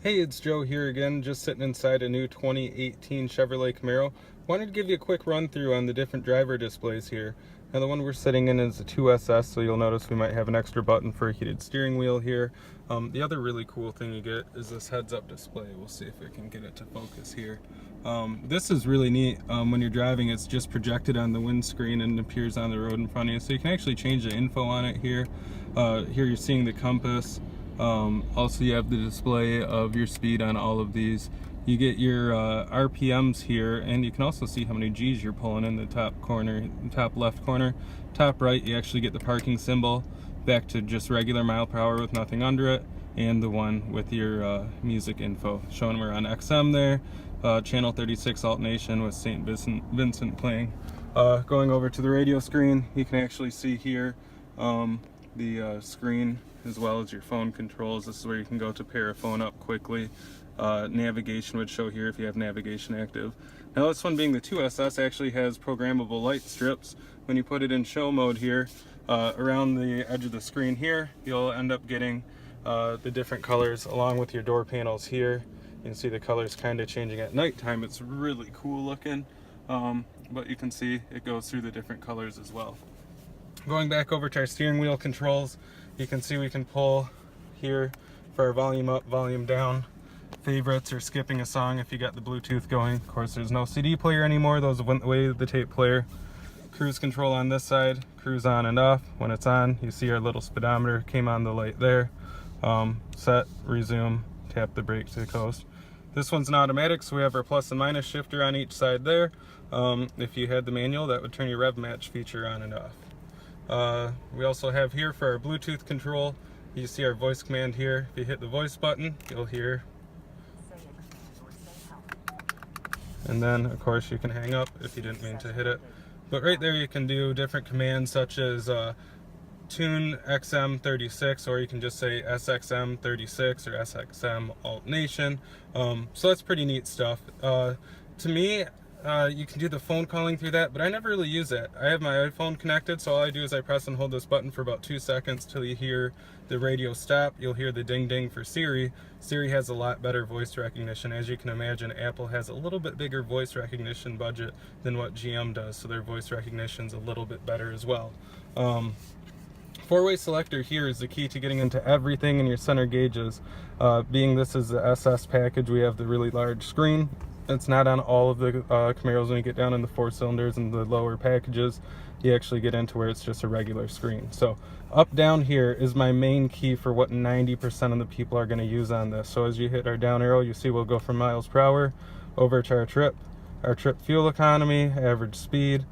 Hey, it's Joe here again, just sitting inside a new 2018 Chevrolet Camaro. Wanted to give you a quick run through on the different driver displays here. Now the one we're sitting in is a 2SS, so you'll notice we might have an extra button for a heated steering wheel here. The other really cool thing you get is this heads-up display. We'll see if I can get it to focus here. This is really neat. When you're driving, it's just projected on the windscreen and appears on the road in front of you, so you can actually change the info on it here. Here you're seeing the compass. Also you have the display of your speed on all of these. You get your RPMs here, and you can also see how many G's you're pulling in the top corner, top left corner. Top right, you actually get the parking symbol, back to just regular mile per hour with nothing under it, and the one with your music info, showing we're on XM there, channel 36 Alt Nation with St. Vincent playing. Going over to the radio screen, you can actually see here the screen as well as your phone controls. This is where you can go to pair a phone up quickly. Navigation would show here if you have navigation active. Now this one, being the 2SS, actually has programmable light strips. When you put it in show mode here, around the edge of the screen here, you'll end up getting the different colors along with your door panels here. You can see the colors kind of changing at nighttime. It's really cool looking, but you can see it goes through the different colors as well. Going back over to our steering wheel controls, you can see we can pull here for our volume up, volume down, favorites, or skipping a song if you got the Bluetooth going. Of course, there's no CD player anymore. Those went away with the tape player. Cruise control on this side, cruise on and off. When it's on, you see our little speedometer came on the light there. Set, resume, tap the brake to coast. This one's an automatic, so we have our plus and minus shifter on each side there. If you had the manual, that would turn your rev match feature on and off. We also have here for our Bluetooth control, you see our voice command here. If you hit the voice button, you'll hear. And then, of course, you can hang up if you didn't mean to hit it. But right there you can do different commands such as tune XM36, or you can just say SXM36 or SXM Alt Nation. So that's pretty neat stuff. To me, you can do the phone calling through that, but I never really use it. I have my iPhone connected, so all I do is I press and hold this button for about 2 seconds till you hear the radio stop. You'll hear the ding ding for Siri. Siri has a lot better voice recognition. As you can imagine, Apple has a little bit bigger voice recognition budget than what GM does, so their voice recognition's a little bit better as well. Four-way selector here is the key to getting into everything in your center gauges. Being this is the SS package, we have the really large screen. It's not on all of the Camaros. When you get down in the 4 cylinders and the lower packages, you actually get into where it's just a regular screen. So up down here is my main key for what 90% of the people are going to use on this. So as you hit our down arrow, you see we'll go from miles per hour over to our trip fuel economy, average speed.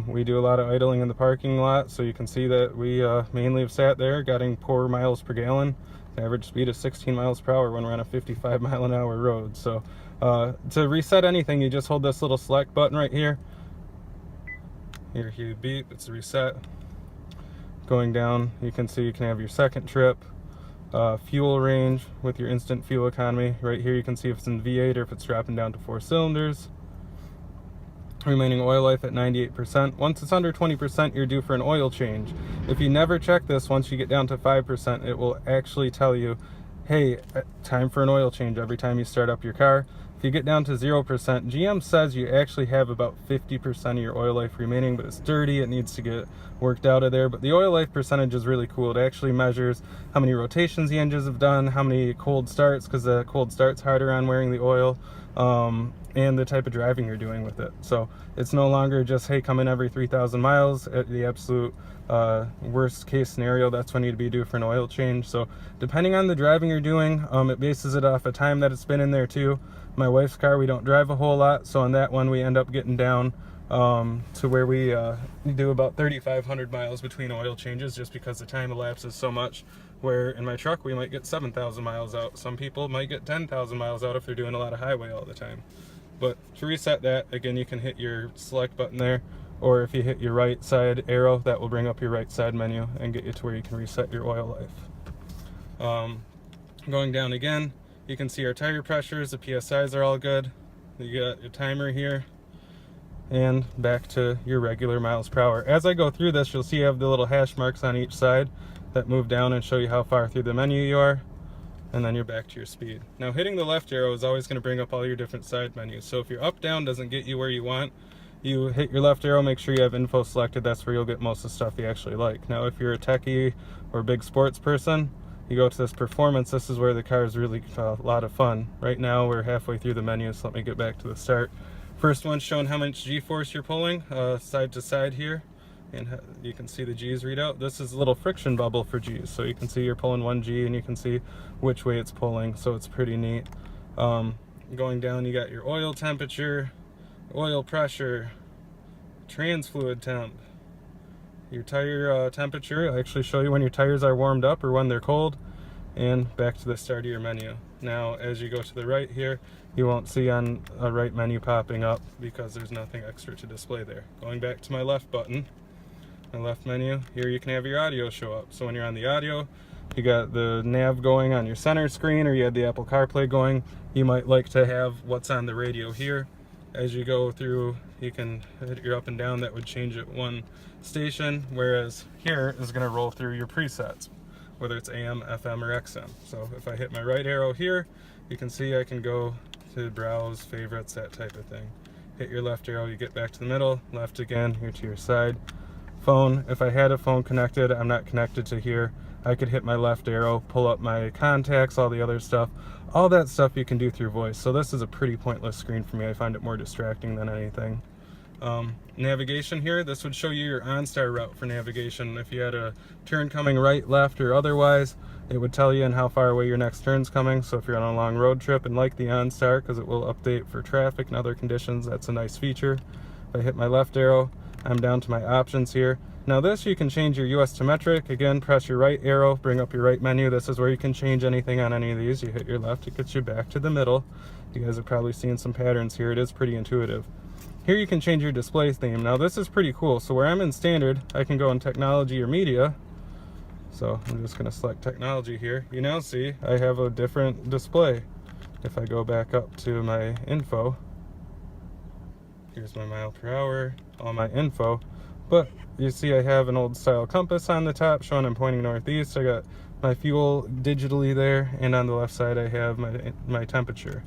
We do a lot of idling in the parking lot, so you can see that we mainly have sat there getting poor miles per gallon. The average speed is 16 miles per hour when we're on a 55 mile an hour road. So to reset anything, you just hold this little select button right here. Here you beep, it's a reset. Going down, you can see you can have your second trip, fuel range with your instant fuel economy. Right here you can see if it's in V8 or if it's dropping down to 4 cylinders. Remaining oil life at 98%. Once it's under 20%, you're due for an oil change. If you never check this, once you get down to 5%, it will actually tell you, hey, time for an oil change every time you start up your car. If you get down to 0%, GM says you actually have about 50% of your oil life remaining, but it's dirty, it needs to get worked out of there. But the oil life percentage is really cool. It actually measures how many rotations the engines have done, how many cold starts, because the cold start's harder on wearing the oil, and the type of driving you're doing with it. So it's no longer just, hey, come in every 3,000 miles. At the absolute worst case scenario, that's when you'd be due for an oil change. So depending on the driving you're doing, it bases it off a time that it's been in there too. My wife's car, we don't drive a whole lot, so on that one we end up getting down to where we do about 3,500 miles between oil changes, just because the time elapses so much. Where in my truck we might get 7,000 miles out. Some people might get 10,000 miles out if they're doing a lot of highway all the time. But to reset that, again, you can hit your select button there, or if you hit your right side arrow, that will bring up your right side menu and get you to where you can reset your oil life. Going down again, you can see our tire pressures, the PSIs are all good. You got your timer here, and back to your regular miles per hour. As I go through this, you'll see you have the little hash marks on each side that move down and show you how far through the menu you are. and then you're back to your speed. Now hitting the left arrow is always going to bring up all your different side menus. So if your up down doesn't get you where you want, you hit your left arrow, make sure you have info selected. That's where you'll get most of the stuff you actually like. Now if you're a techie or a big sports person, you go to this performance. This is where the car is really a lot of fun. Right now we're halfway through the menu, so let me get back to the start. First one's showing how much G-force you're pulling side to side here, and you can see the G's read out. This is a little friction bubble for G's, so you can see you're pulling 1 G and you can see which way it's pulling, so it's pretty neat. Going down, you got your oil temperature, oil pressure, trans fluid temp, your tire temperature. I'll actually show you when your tires are warmed up or when they're cold, and back to the start of your menu. Now as you go to the right here, you won't see on a right menu popping up because there's nothing extra to display there. Going back to my left button, my left menu, here you can have your audio show up. So when you're on the audio, you got the nav going on your center screen, or you had the Apple CarPlay going. You might like to have what's on the radio here. As you go through, you can hit your up and down. That would change it one station, whereas here is going to roll through your presets, whether it's AM, FM, or XM. So if I hit my right arrow here, you can see I can go to browse, favorites, that type of thing. Hit your left arrow, you get back to the middle, left again, here to your side. Phone, if I had a phone connected, I'm not connected to here, I could hit my left arrow, pull up my contacts, all the other stuff. All that stuff you can do through voice. So this is a pretty pointless screen for me. I find it more distracting than anything. Navigation here, this would show you your OnStar route for navigation. If you had a turn coming right, left, or otherwise, it would tell you and how far away your next turn's coming. So if you're on a long road trip and like the OnStar, because it will update for traffic and other conditions, that's a nice feature. If I hit my left arrow, I'm down to my options here. Now this, you can change your US to metric. Again, press your right arrow, bring up your right menu. This is where you can change anything on any of these. You hit your left, it gets you back to the middle. You guys have probably seen some patterns here. It is pretty intuitive. Here you can change your display theme. Now this is pretty cool. So where I'm in standard, I can go in technology or media. So I'm just going to select technology here. You now see I have a different display. If I go back up to my info, here's my mile per hour, all my info. But you see I have an old style compass on the top showing I'm pointing northeast. I got my fuel digitally there, and on the left side I have my temperature.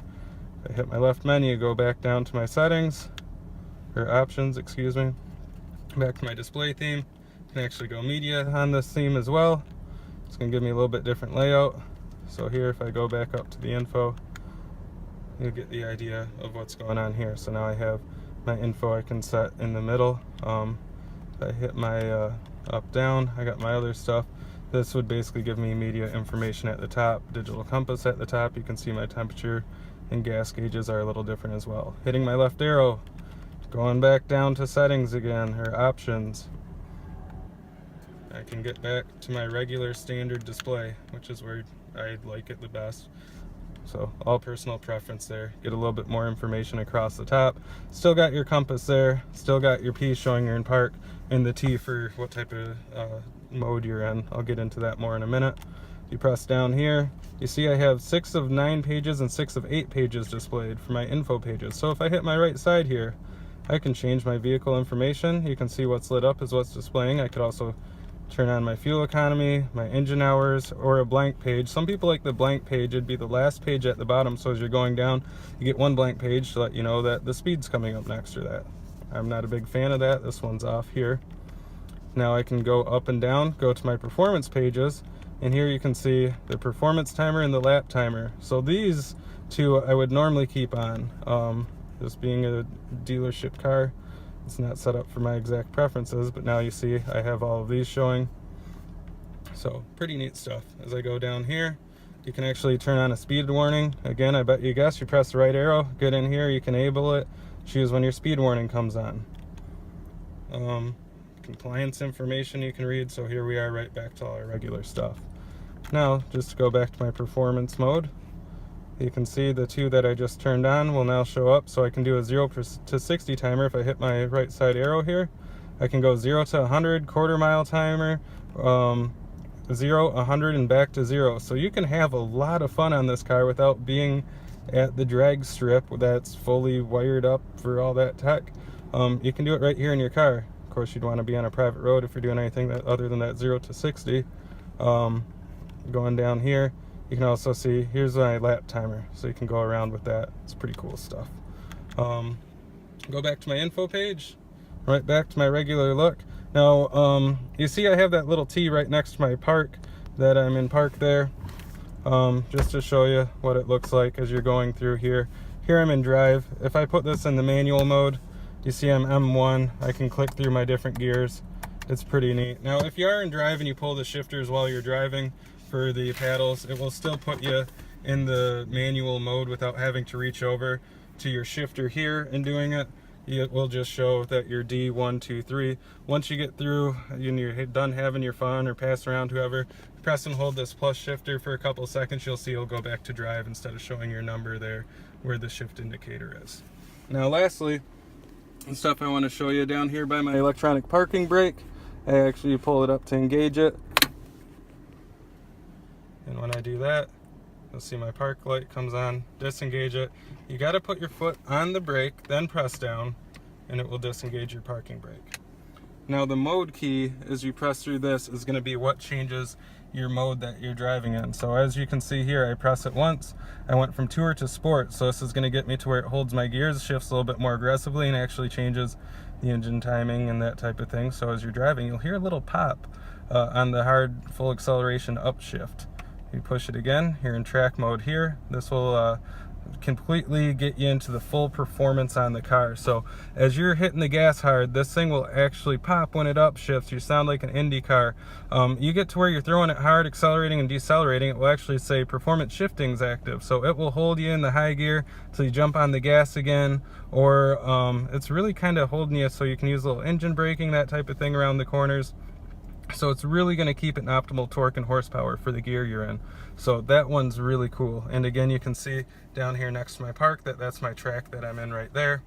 If I hit my left menu, go back down to my settings, or options, excuse me, back to my display theme. You can actually go media on this theme as well. It's going to give me a little bit different layout. So here, if I go back up to the info, you'll get the idea of what's going on here. So now I have my info I can set in the middle. If I hit my up down, I got my other stuff. This would basically give me media information at the top, digital compass at the top. You can see my temperature and gas gauges are a little different as well. Hitting my left arrow, going back down to settings again, or options, I can get back to my regular standard display, which is where I like it the best. So all personal preference there. Get a little bit more information across the top. Still got your compass there, still got your P showing you're in park, and the T for what type of mode you're in. I'll get into that more in a minute. You press down here, you see I have 6 of 9 pages and 6 of 8 pages displayed for my info pages. So if I hit my right side here, I can change my vehicle information. You can see what's lit up is what's displaying. I could also turn on my fuel economy, my engine hours, or a blank page. Some people like the blank page. It'd be the last page at the bottom, so as you're going down, you get one blank page to let you know that the speed's coming up next to that. I'm not a big fan of that. This one's off here. Now I can go up and down, go to my performance pages, and here you can see the performance timer and the lap timer. So these two I would normally keep on. This being a dealership car, it's not set up for my exact preferences, but now you see I have all of these showing. So pretty neat stuff. As I go down here, you can actually turn on a speed warning. Again, I bet you guess you press the right arrow, get in here, you can enable it, choose when your speed warning comes on. Compliance information you can read, so here we are right back to all our regular stuff. Now, just to go back to my performance mode, you can see the two that I just turned on will now show up, so I can do a 0 to 60 timer. If I hit my right side arrow here, I can go 0 to 100, quarter mile timer, 0, 100, and back to 0. So you can have a lot of fun on this car without being at the drag strip that's fully wired up for all that tech. You can do it right here in your car. Of course, you'd want to be on a private road if you're doing anything other than that 0 to 60. Going down here, You can also see, here's my lap timer, so you can go around with that. It's pretty cool stuff. Go back to my info page, right back to my regular look. Now, you see I have that little T right next to my park, that I'm in park there. Just to show you what it looks like as you're going through here. Here I'm in drive. If I put this in the manual mode, you see I'm M1. I can click through my different gears. It's pretty neat. Now, if you are in drive and you pull the shifters while you're driving for the paddles, it will still put you in the manual mode without having to reach over to your shifter here and doing it. It will just show that you're D1, 2, 3. Once you get through and you're done having your fun or pass around whoever, press and hold this plus shifter for a couple seconds. You'll see it'll go back to drive instead of showing your number there where the shift indicator is. Now lastly, the stuff I want to show you down here by my electronic parking brake. I actually pull it up to engage it. And when I do that, you'll see my park light comes on. Disengage it. You got to put your foot on the brake, then press down, and it will disengage your parking brake. Now the mode key, as you press through this, is going to be what changes your mode that you're driving in. So as you can see here, I press it once. I went from Tour to Sport, so this is going to get me to where it holds my gears, shifts a little bit more aggressively, and actually changes the engine timing and that type of thing. So as you're driving, you'll hear a little pop on the hard full acceleration upshift. You push it again, you're in track mode here. This will completely get you into the full performance on the car. So as you're hitting the gas hard, this thing will actually pop when it upshifts. You sound like an Indy car. You get to where you're throwing it hard, accelerating and decelerating, it will actually say performance shifting is active. So it will hold you in the high gear till you jump on the gas again, or it's really kind of holding you so you can use a little engine braking, that type of thing around the corners. So it's really going to keep it in optimal torque and horsepower for the gear you're in. So that one's really cool. And again, you can see down here next to my park that's my track that I'm in right there.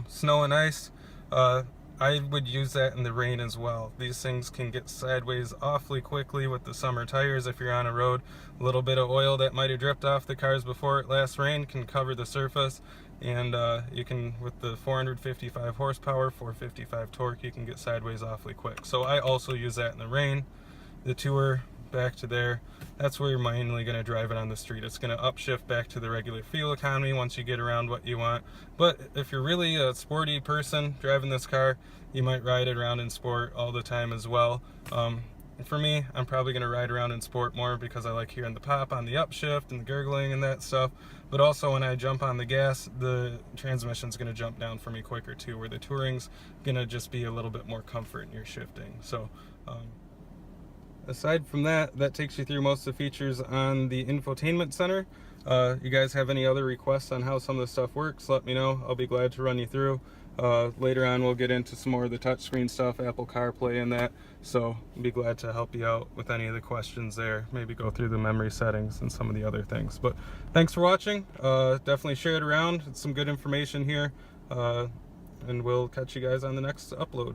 Snow and ice, I would use that in the rain as well. These things can get sideways awfully quickly with the summer tires if you're on a road. A little bit of oil that might have dripped off the cars before it last rained can cover the surface. And you can, with the 455 horsepower, 455 torque, you can get sideways awfully quick. So I also use that in the rain. The Tour, back to there, that's where you're mainly going to drive it on the street. It's going to upshift back to the regular fuel economy once you get around what you want. But if you're really a sporty person driving this car, you might ride it around in sport all the time as well. For me, I'm probably going to ride around in sport more because I like hearing the pop on the upshift and the gurgling and that stuff. But also when I jump on the gas, the transmission's going to jump down for me quicker too, where the Touring's going to just be a little bit more comfort in your shifting. So aside from that, that takes you through most of the features on the infotainment center. You guys have any other requests on how some of this stuff works, let me know. I'll be glad to run you through. Later on we'll get into some more of the touchscreen stuff, Apple CarPlay and that, so I'll be glad to help you out with any of the questions there, maybe go through the memory settings and some of the other things. But thanks for watching. Definitely share it around. It's some good information here, and we'll catch you guys on the next upload.